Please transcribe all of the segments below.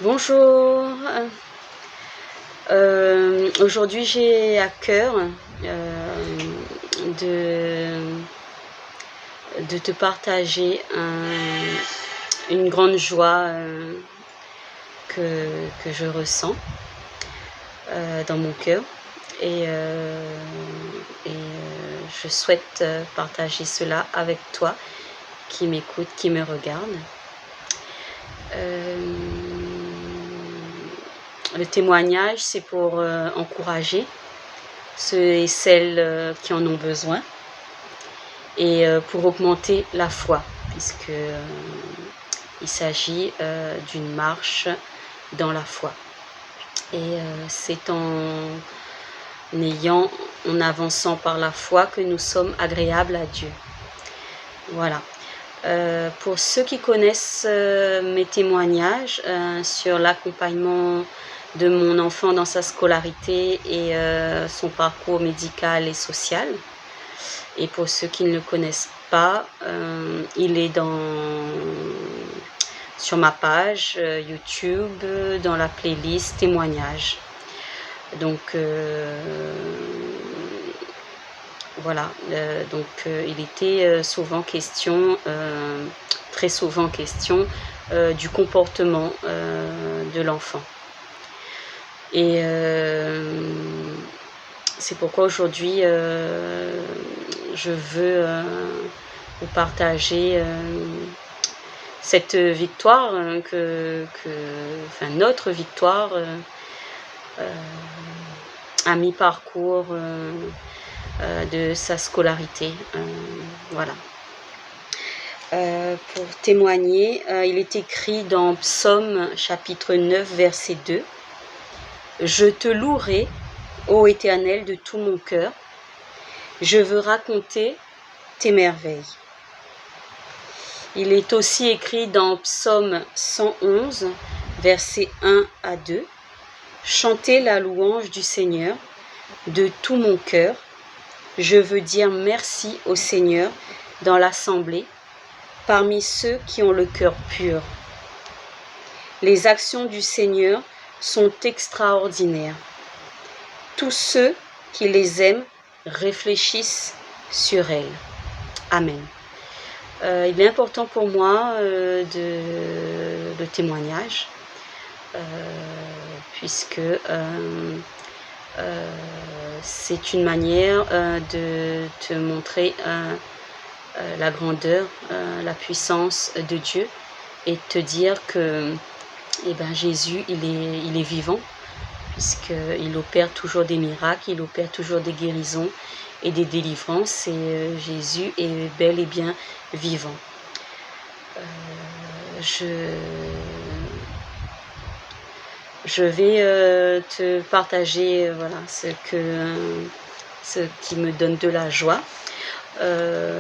Bonjour. Aujourd'hui j'ai à cœur de, de te partager une grande joie que je ressens dans mon cœur et je souhaite partager cela avec toi qui m'écoute, qui me regarde. Le témoignage, c'est pour encourager ceux et celles qui en ont besoin et pour augmenter la foi, puisque il s'agit d'une marche dans la foi. Et c'est en avançant par la foi que nous sommes agréables à Dieu. Voilà. Pour ceux qui connaissent mes témoignages sur l'accompagnement de mon enfant dans sa scolarité et son parcours médical et social, et pour ceux qui ne le connaissent pas, il est sur ma page YouTube dans la playlist témoignages. Donc voilà, il était très souvent question du comportement de l'enfant. Et c'est pourquoi aujourd'hui je veux vous partager cette victoire, notre victoire à mi-parcours de sa scolarité. Voilà. Pour témoigner, il est écrit dans Psaume chapitre 9, verset 2. « Je te louerai, ô Éternel, de tout mon cœur. Je veux raconter tes merveilles. » Il est aussi écrit dans Psaume 111, versets 1 à 2. « Chantez la louange du Seigneur de tout mon cœur. Je veux dire merci au Seigneur dans l'assemblée, parmi ceux qui ont le cœur pur. Les actions du Seigneur sont extraordinaires. Tous ceux qui les aiment réfléchissent sur elles. » Amen. Il est important pour moi le témoignage, puisque c'est une manière de te montrer la grandeur, la puissance de Dieu et te dire que Jésus, il est vivant, puisqu'il opère toujours des miracles, il opère toujours des guérisons et des délivrances, et Jésus est bel et bien vivant. Je vais te partager ce qui me donne de la joie.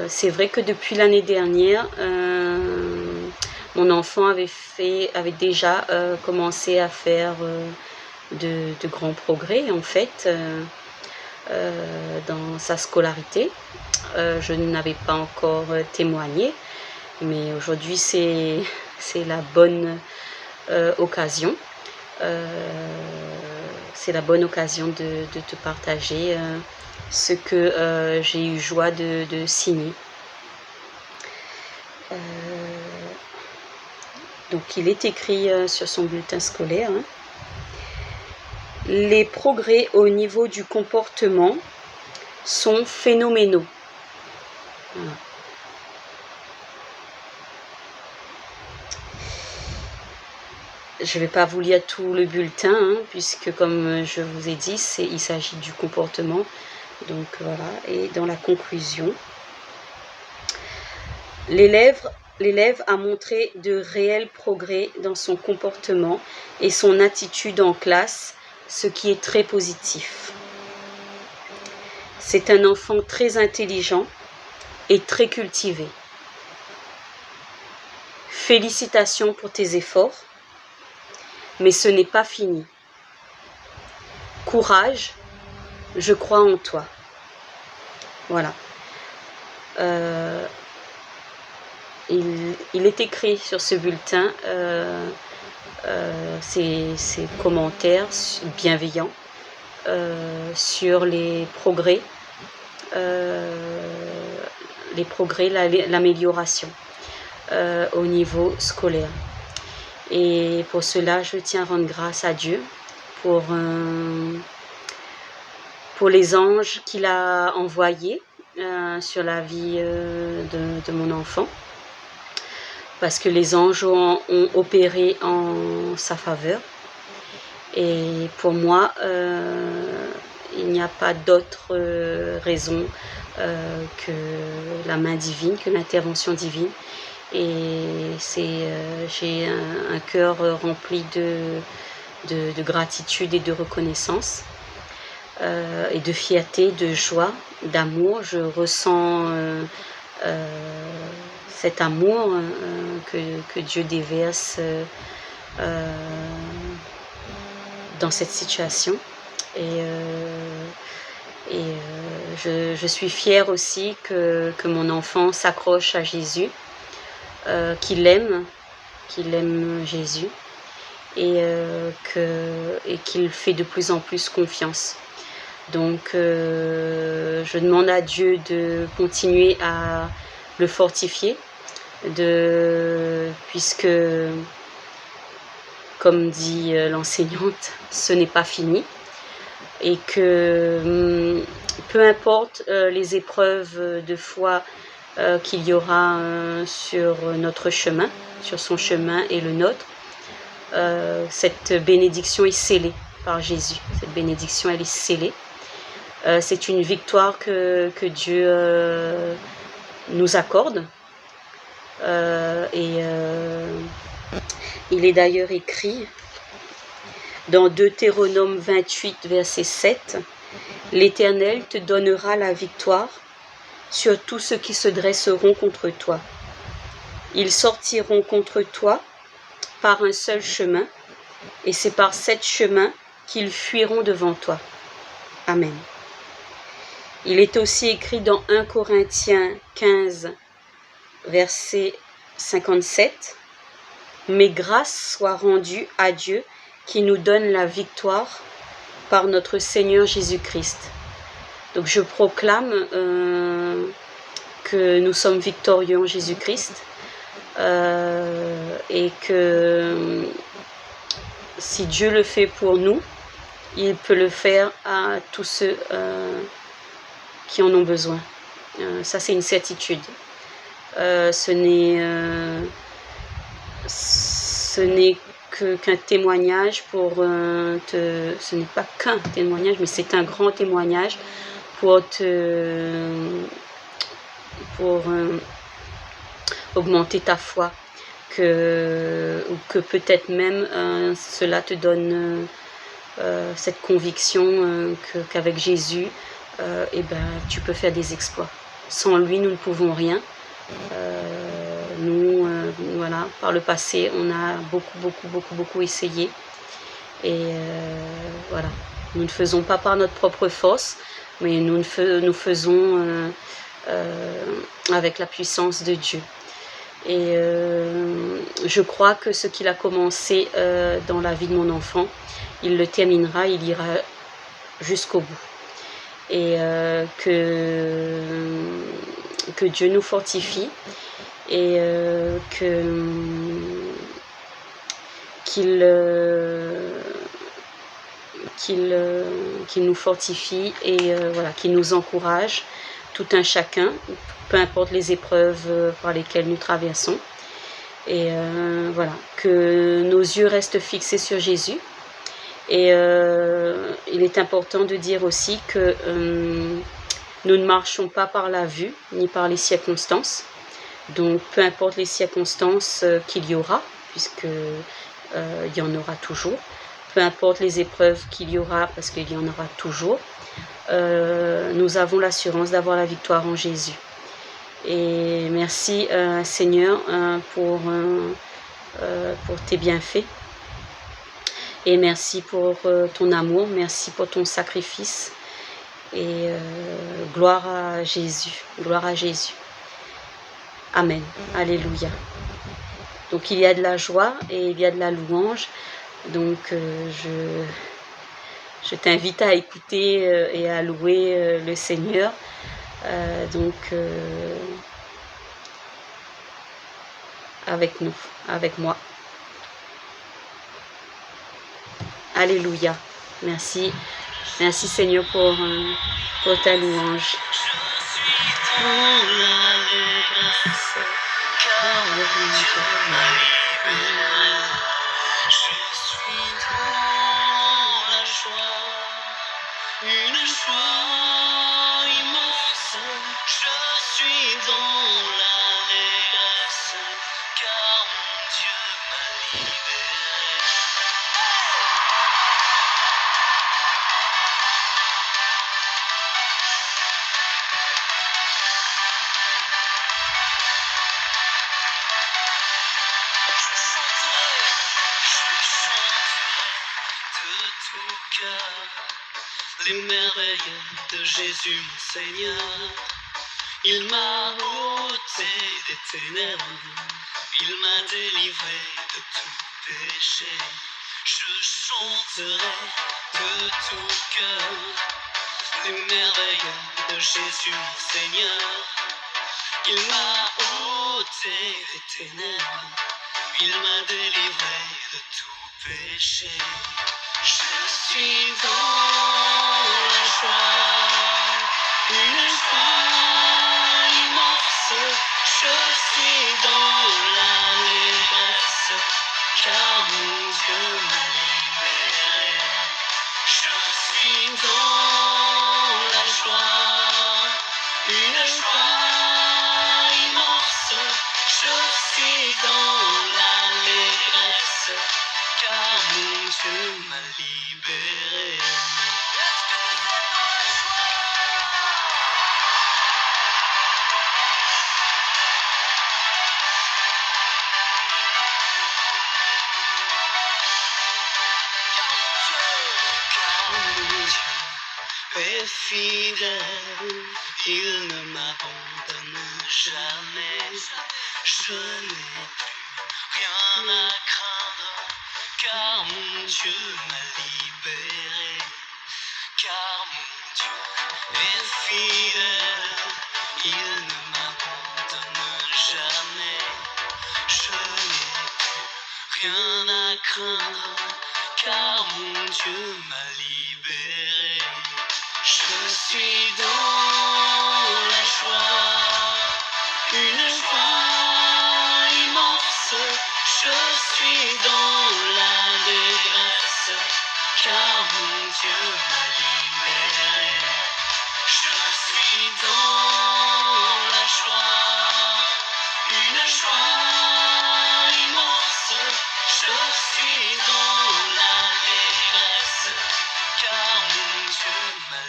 C'est vrai que depuis l'année dernière, mon enfant avait déjà commencé à faire de grands progrès en fait dans sa scolarité. Je n'avais pas encore témoigné, mais aujourd'hui c'est la bonne occasion. C'est la bonne occasion de te partager ce que j'ai eu joie de signer. Donc il est écrit sur son bulletin scolaire, hein. Les progrès au niveau du comportement sont phénoménaux. Voilà. Je ne vais pas vous lire tout le bulletin, hein, puisque comme je vous ai dit, il s'agit du comportement. Donc voilà, et dans la conclusion, l'élève a montré de réels progrès dans son comportement et son attitude en classe, ce qui est très positif. C'est un enfant très intelligent et très cultivé. Félicitations pour tes efforts, mais ce n'est pas fini. Courage, je crois en toi. Voilà. Il est écrit sur ce bulletin ses commentaires bienveillants sur les progrès, l'amélioration au niveau scolaire. Et pour cela, je tiens à rendre grâce à Dieu pour les anges qu'il a envoyés sur la vie de mon enfant, parce que les anges ont opéré en sa faveur. Et pour moi, il n'y a pas d'autre raison que la main divine, que l'intervention divine. Et j'ai un cœur rempli de gratitude et de reconnaissance, et de fierté, de joie, d'amour. Je ressens cet amour que Dieu déverse dans cette situation. Et je suis fière aussi que mon enfant s'accroche à Jésus, qu'il aime Jésus, et qu'il fait de plus en plus confiance. Donc je demande à Dieu de continuer à le fortifier, puisque, comme dit l'enseignante, ce n'est pas fini, et que peu importe les épreuves de foi qu'il y aura sur notre chemin, sur son chemin et le nôtre, cette bénédiction est scellée par Jésus. Cette bénédiction, elle est scellée. C'est une victoire que Dieu nous accorde. Il est d'ailleurs écrit dans Deutéronome 28, verset 7, « L'Éternel te donnera la victoire sur tous ceux qui se dresseront contre toi. Ils sortiront contre toi par un seul chemin, et c'est par cet chemin qu'ils fuiront devant toi. » Amen. Il est aussi écrit dans 1 Corinthiens 15, verset 57, « Mais grâce soit rendue à Dieu qui nous donne la victoire par notre Seigneur Jésus-Christ. » Donc je proclame que nous sommes victorieux en Jésus-Christ, et que si Dieu le fait pour nous, il peut le faire à tous ceux qui en ont besoin. Ça, c'est une certitude. Ce n'est qu'un témoignage ce n'est pas qu'un témoignage, mais c'est un grand témoignage pour augmenter ta foi, ou que peut-être même cela te donne cette conviction qu'avec Jésus, tu peux faire des exploits. Sans lui, nous ne pouvons rien. Voilà, par le passé, on a beaucoup essayé. Et voilà, nous ne faisons pas par notre propre force, mais nous faisons avec la puissance de Dieu. Et je crois que ce qu'il a commencé dans la vie de mon enfant, il le terminera, il ira jusqu'au bout. Et que Dieu nous fortifie, et qu'il nous fortifie, et voilà, qu'il nous encourage, tout un chacun, peu importe les épreuves par lesquelles nous traversons. Et voilà, que nos yeux restent fixés sur Jésus. Et il est important de dire aussi que nous ne marchons pas par la vue, ni par les circonstances. Donc peu importe les circonstances qu'il y aura, puisque il y en aura toujours, peu importe les épreuves qu'il y aura, parce qu'il y en aura toujours, nous avons l'assurance d'avoir la victoire en Jésus. Et merci Seigneur pour tes bienfaits, et merci pour ton amour, merci pour ton sacrifice, et gloire à Jésus, gloire à Jésus. Amen. Alléluia. Donc il y a de la joie et il y a de la louange. Donc je t'invite à écouter et à louer le Seigneur. Avec nous, avec moi. Alléluia. Merci. Merci Seigneur pour ta louange. Une joie immense, je suis dans l'allégresse, car mon Dieu m'a libéré. Je chanterai de tout cœur les merveilles de Jésus mon Seigneur. Il m'a ôté des ténèbres, il m'a délivré de tout péché. Je chanterai de tout cœur les merveilles de Jésus mon Seigneur. Il m'a ôté des ténèbres, il m'a délivré de tout péché. Je suis dans la joie, une joie immense. Je suis dans l'allégresse, car mon Dieu m'a libéré. Je suis dans la joie, une joie immense. Je suis dans l'allégresse, car mon Dieu m'a libéré. Car mon Dieu est fidèle, il ne m'abandonne jamais. Je n'ai plus rien à craindre, car mon Dieu m'a libéré. Car mon Dieu est fidèle, il ne m'abandonne jamais. Je n'ai plus rien à craindre, car mon Dieu m'a libéré. Je suis dans la joie, une joie immense. Je suis dans l'allégresse, car mon Dieu m'a libéré. Je suis dans la joie, une joie immense. Je suis dans l'allégresse, car mon Dieu m'a libéré.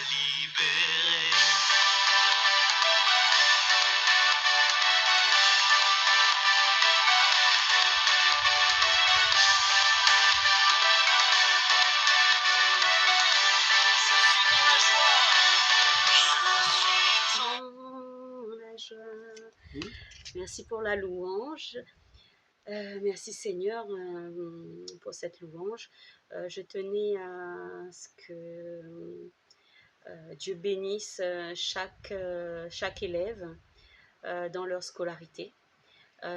Merci pour la louange. Merci Seigneur pour cette louange. Je tenais à ce que Dieu bénisse chaque élève dans leur scolarité,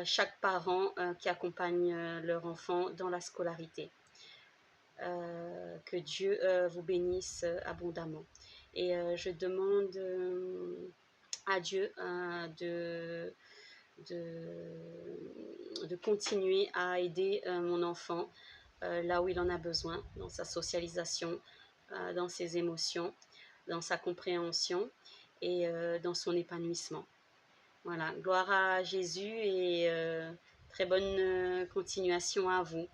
chaque parent qui accompagne leur enfant dans la scolarité. Que Dieu vous bénisse abondamment. Et je demande à Dieu de continuer à aider mon enfant là où il en a besoin, dans sa socialisation, dans ses émotions, dans sa compréhension et dans son épanouissement. Voilà, gloire à Jésus et très bonne continuation à vous.